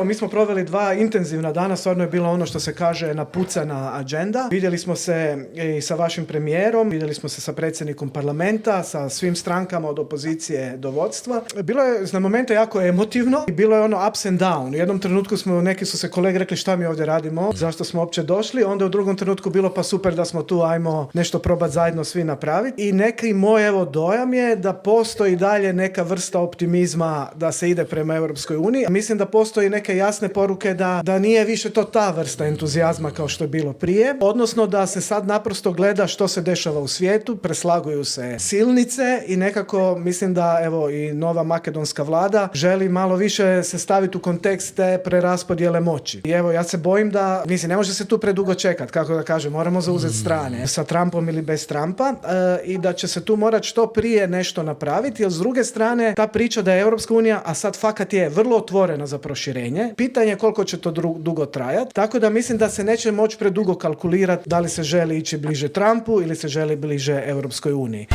Mi smo proveli 2 intenzivna dana, stvarno je bilo ono što se kaže napucana agenda. Vidjeli smo se i sa vašim premijerom, vidjeli smo se sa predsjednikom parlamenta, sa svim strankama od opozicije do vodstva. Bilo je na momente jako emotivno i bilo je ono ups and down. U jednom trenutku neki su se kolege rekli šta mi ovdje radimo, zašto smo uopće došli, onda u drugom trenutku bilo pa super da smo tu, ajmo nešto probati zajedno svi napraviti. I neki moj dojam je da postoji dalje neka vrsta optimizma da se ide prema Europskoj uniji. Mislim da postoji neke jasne poruke da nije više to ta vrsta entuzijazma kao što je bilo prije, odnosno da se sad naprosto gleda što se dešava u svijetu, preslaguju se silnice i nekako mislim da evo i nova makedonska vlada želi malo više se staviti u kontekst te preraspodjele moći. I evo ja se bojim da, mislim, ne može se tu predugo čekati, kako da kažem, moramo zauzeti strane sa Trumpom ili bez Trumpa i da će se tu morati što prije nešto napraviti, jer s druge strane ta priča da je Europska unija, a sad fakat je vrlo otvorena za proširenje, pitanje je koliko će to dugo trajati, tako da mislim da se neće moći predugo kalkulirati da li se želi ići bliže Trumpu ili se želi bliže Europskoj uniji.